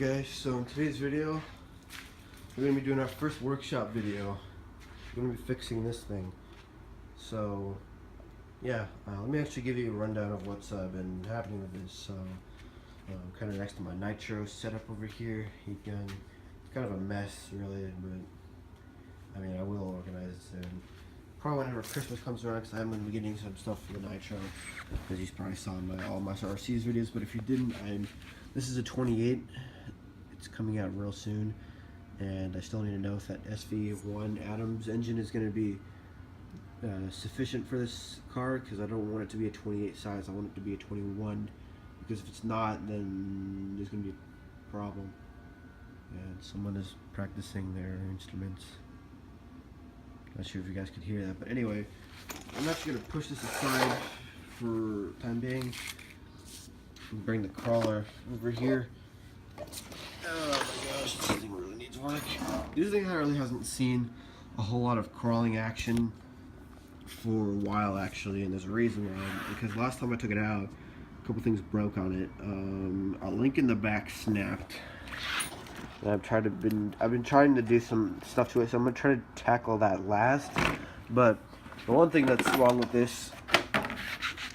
guys, so in today's video we're going to be doing our first workshop video. We're going to be fixing this thing. So yeah, let me actually give you a rundown of what's been happening with this. So kind of next to my nitro setup over here. It's kind of a mess really, but I mean I will organize it soon. Probably whenever Christmas comes around, because I'm going to be getting some stuff for the nitro, as you probably saw in all my RC's videos. But if you didn't, this is a 28. It's coming out real soon, and I still need to know if that SV1 Adams engine is going to be sufficient for this car, because I don't want it to be a 28 size. I want it to be a 21, because if it's not, then there's going to be a problem. And someone is practicing their instruments. Not sure if you guys could hear that, but anyway, I'm actually going to push this aside for time being and bring the crawler over here. Oh my gosh, this thing really needs work. This thing really hasn't seen a whole lot of crawling action for a while actually, and there's a reason why. Because last time I took it out, a couple things broke on it. A link in the back snapped. And I've been trying to do some stuff to it, so I'm gonna try to tackle that last. But the one thing that's wrong with this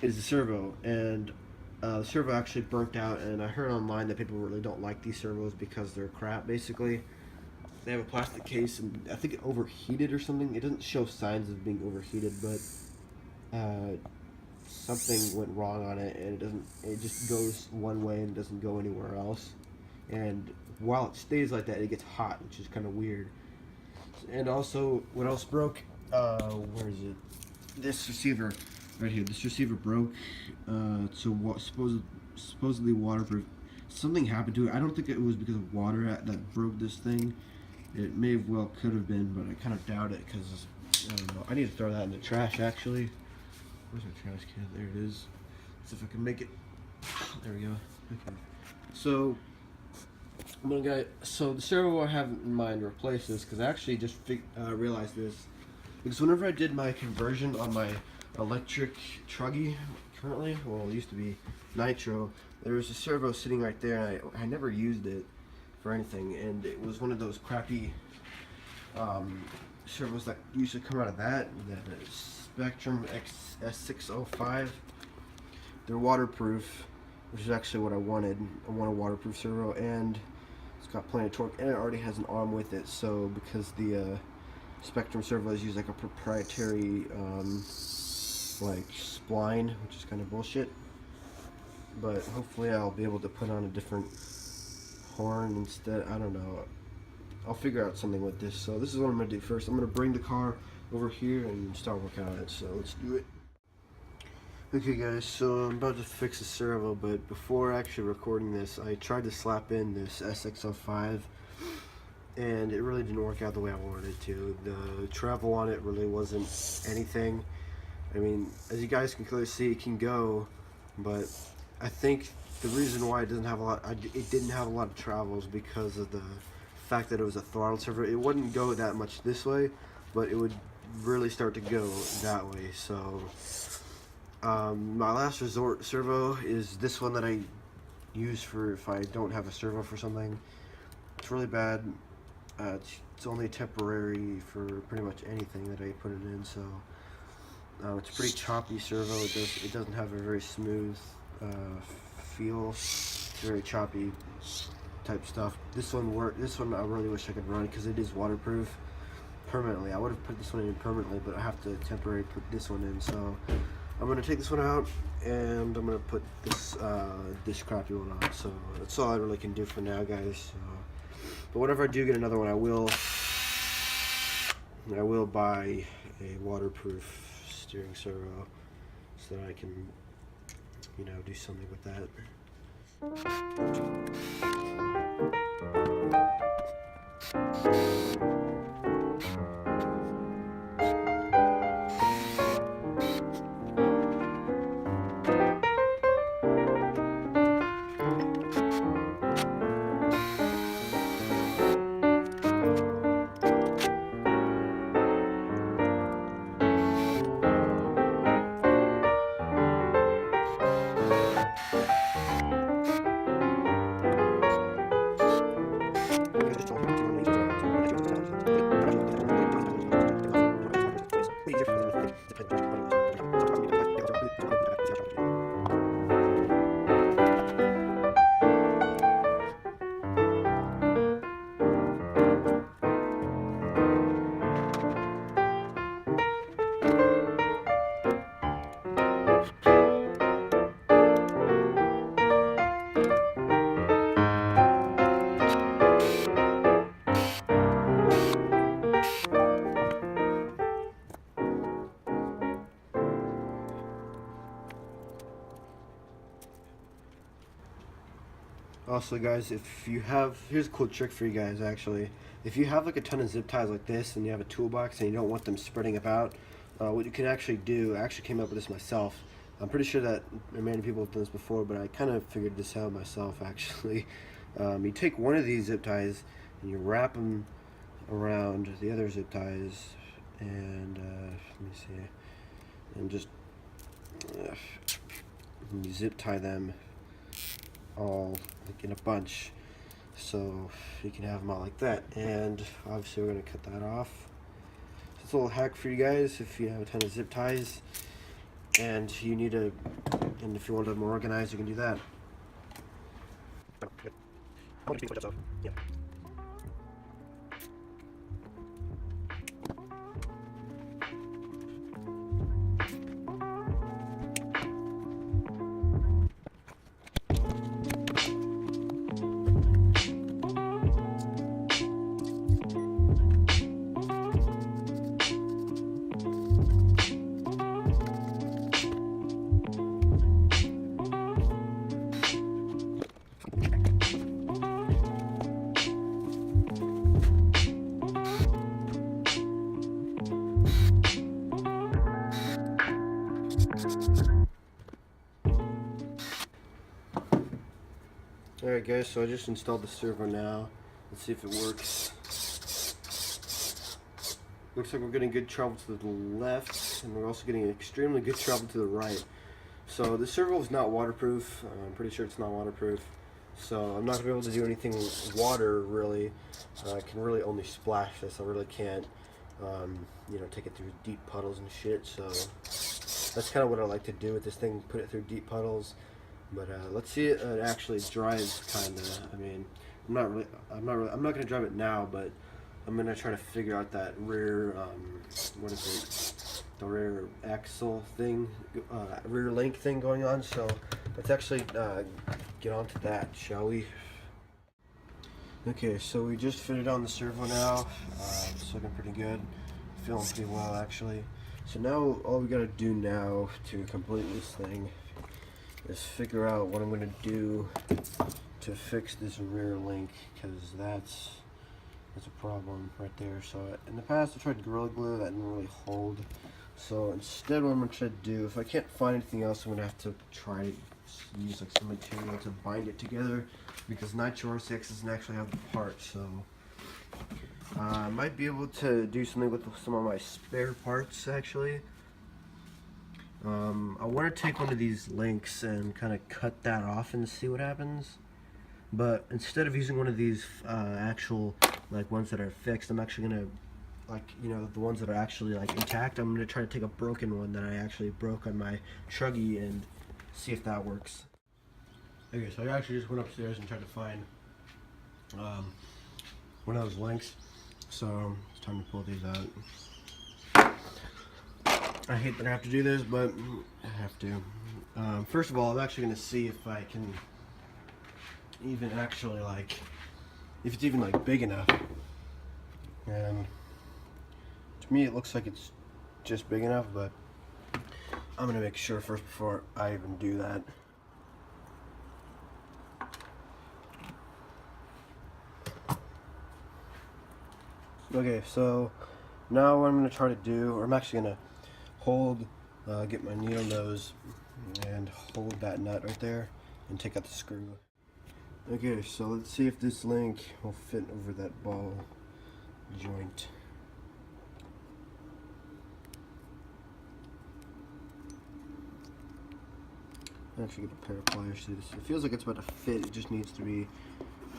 is the servo, and the servo actually burnt out. And I heard online that people really don't like these servos because they're crap. Basically, they have a plastic case, and I think it overheated or something. It doesn't show signs of being overheated, but something went wrong on it, and it just goes one way and doesn't go anywhere else. And while it stays like that, it gets hot, which is kind of weird. And also, what else broke? Where is it? This receiver right here. This receiver broke. Supposedly waterproof. Something happened to it. I don't think it was because of water that broke this thing. It may have could have been, but I kind of doubt it, because I don't know. I need to throw that in the trash actually. Where's my trash can? There it is. Let's see if I can make it. There we go. Okay. So the servo I have in mind to replace this, because I actually just realized this, because whenever I did my conversion on my electric truggy currently, well, it used to be nitro, there was a servo sitting right there, and I never used it for anything, and it was one of those crappy servos that usually come out of that, the Spectrum S605. They're waterproof, which is actually what I wanted. I want a waterproof servo, and it's got plenty of torque, and it already has an arm with it. So because the Spectrum servos use like a proprietary like spline, which is kind of bullshit, but hopefully I'll be able to put on a different horn instead. I don't know, I'll figure out something with this. So this is what I'm gonna do first. I'm gonna bring the car over here and start working on it, so let's do it. Okay guys, so I'm about to fix the servo, but before actually recording this, I tried to slap in this SX05, and it really didn't work out the way I wanted it to. The travel on it really wasn't anything. I mean, as you guys can clearly see, it can go, but I think the reason why it didn't have a lot of travels because of the fact that it was a throttle servo. It wouldn't go that much this way, but it would really start to go that way. So my last resort servo is this one that I use for if I don't have a servo for something. It's really bad. It's only temporary for pretty much anything that I put it in. So it's a pretty choppy servo. It doesn't have a very smooth feel. It's very choppy type stuff. This one I really wish I could run, because it is waterproof permanently. I would have put this one in permanently, but I have to temporarily put this one in. So I'm going to take this one out, and I'm going to put this crappy one on. So that's all I really can do for now, guys. But whenever I do get another one, I will buy a waterproof steering servo so that I can, do something with that. Also, guys, if you have, here's a cool trick for you guys actually. If you have like a ton of zip ties like this and you have a toolbox and you don't want them spreading about, what you can actually do, I actually came up with this myself. I'm pretty sure that many people have done this before, but I kind of figured this out myself actually. You take one of these zip ties and you wrap them around the other zip ties, and let me see, and just you zip tie them all like in a bunch, so you can have them all like that. And obviously we're going to cut that off. So it's a little hack for you guys if you have a ton of zip ties and you need to, and if you want them more organized, you can do that. Yeah. Alright guys, so I just installed the servo now. Let's see if it works. Looks like we're getting good travel to the left, and we're also getting extremely good travel to the right. So the servo is not waterproof. I'm pretty sure it's not waterproof. So I'm not going to be able to do anything with water really. I can really only splash this. I really can't, you know, take it through deep puddles and shit. So that's kind of what I like to do with this thing, put it through deep puddles. But let's see it actually drives, kinda. I mean, I'm not gonna drive it now, but I'm gonna try to figure out that rear, what is it? The rear axle thing, rear link thing going on. So let's actually get on to that, shall we? Okay, so we just fitted on the servo now. It's looking pretty good, feeling pretty well actually. So now all we gotta do now to complete this thing is figure out what I'm going to do to fix this rear link, because that's a problem right there. So in the past I tried Gorilla Glue, that didn't really hold. So instead what I'm going to try to do, if I can't find anything else, I'm going to have to try to use like some material to bind it together, because Nitro RCX doesn't actually have the part. So I might be able to do something with some of my spare parts actually. I want to take one of these links and kind of cut that off and see what happens. But instead of using one of these actual like ones that are fixed, I'm actually gonna, like, you know, the ones that are actually like intact, I'm gonna try to take a broken one that I actually broke on my Truggy and see if that works. Okay, so I actually just went upstairs and tried to find one of those links. So it's time to pull these out. I hate that I have to do this, but I have to. First of all, I'm actually going to see if I can even actually, like, if it's even like big enough. And to me it looks like it's just big enough, but I'm going to make sure first before I even do that. Okay, so now what I'm going to try to do, or I'm actually going to hold, get my needle nose and hold that nut right there and take out the screw. Okay, so let's see if this link will fit over that ball joint. I actually get a pair of pliers to do this. It feels like it's about to fit, it just needs to be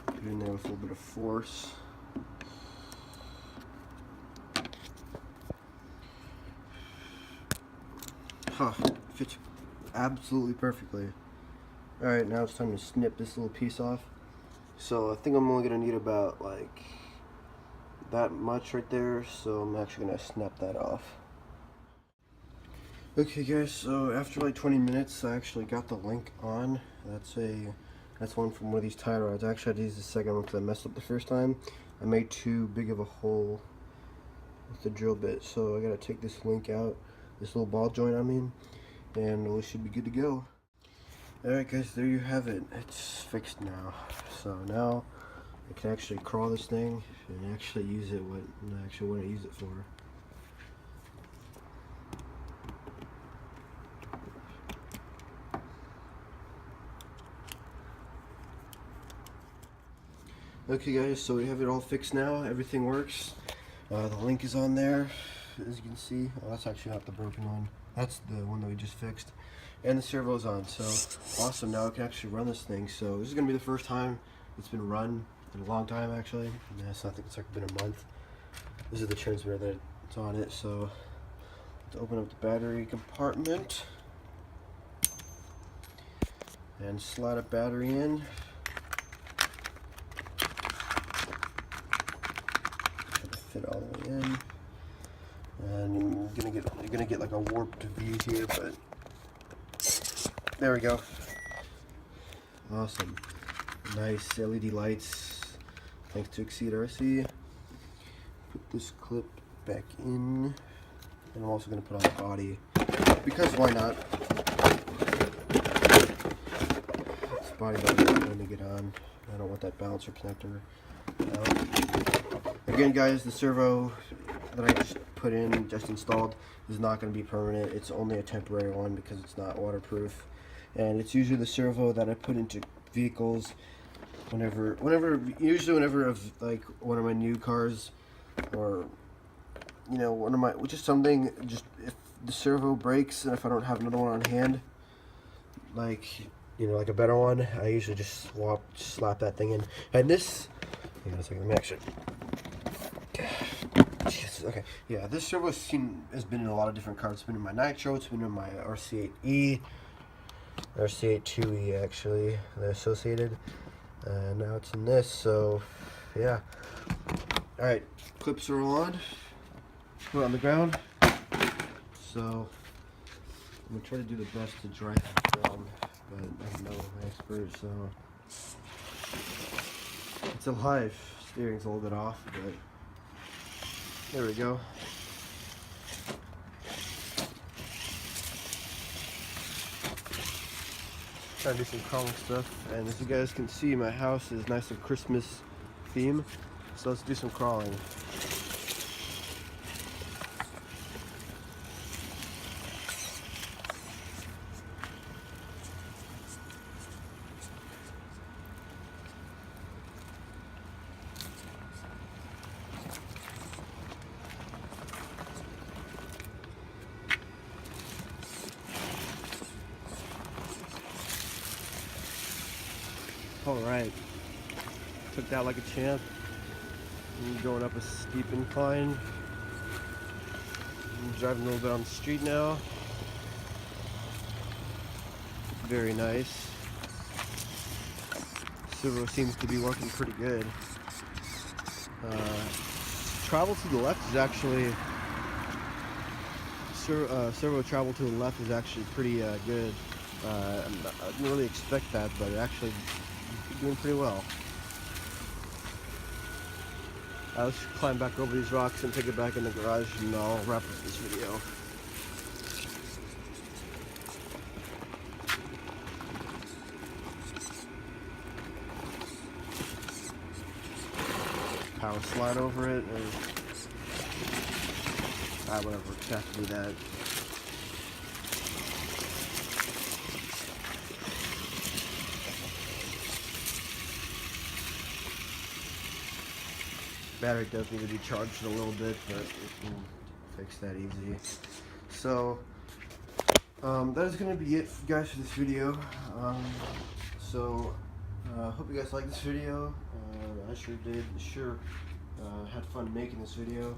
put in there with a little bit of force. Huh, fits absolutely perfectly. Alright, now it's time to snip this little piece off. So I think I'm only going to need about like that much right there, so I'm actually going to snap that off. Okay guys, so after like 20 minutes I actually got the link on. That's one from one of these tie rods. Actually I had to use the second one because I messed up the first time. I made too big of a hole with the drill bit, so I got to take this link out. This little ball joint, I mean, and we should be good to go. Alright guys, there you have it. It's fixed now. So now I can actually crawl this thing and actually use it what I actually want to use it for. Okay guys, so we have it all fixed now. Everything works. The link is on there, as you can see. Oh, that's actually not the broken one. That's the one that we just fixed. And the servo's on, so awesome. Now I can actually run this thing. So this is gonna be the first time it's been run in a long time, actually. Yes, I think it's like been a month. This is the transmitter that's on it. So let's open up the battery compartment and slide a battery in. Try to fit all the way in. And you're gonna get like a warped view here, but there we go. Awesome. Nice LED lights. Thanks to Exceed RC. Put this clip back in. And I'm also going to put on the body. Because why not? This body is going to get on. I don't want that balancer connector out. Again guys, the servo that I just installed is not going to be permanent. It's only a temporary one because it's not waterproof. And it's usually the servo that I put into vehicles usually whenever of like one of my new cars, or you know, just if the servo breaks and if I don't have another one on hand, like like a better one, I usually just slap that thing in. And this, hang on a second, let me actually. Jesus, okay, yeah, this servo has been in a lot of different cars. It's been in my Nitro, it's been in my RC8E. RC8 2E actually, they're associated, and now it's in this. So yeah, all right, clips are on, put it on the ground. So I'm gonna try to do the best to dry the film, but I'm no expert, so it's alive. Steering's a little bit off, but there we go. Trying to do some crawling stuff, and as you guys can see, my house is nice and Christmas theme, so let's do some crawling. Alright, took that like a champ. I'm going up a steep incline. I'm driving a little bit on the street now. Very nice. Servo seems to be working pretty good. Travel to the left is actually, servo travel to the left is actually pretty good. I didn't really expect that, but it actually doing pretty well. Let's climb back over these rocks and take it back in the garage, and I'll wrap up this video. Power slide over it, and whatever, just have to do that. Battery does need to be charged a little bit, but we can fix that easy. So that is going to be it, guys, for this video. Hope you guys liked this video. I sure did. Had fun making this video.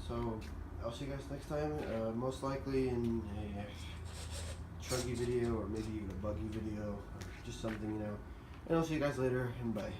So I'll see you guys next time. Most likely in a truggy video, or maybe even a buggy video, or just something, And I'll see you guys later, and bye.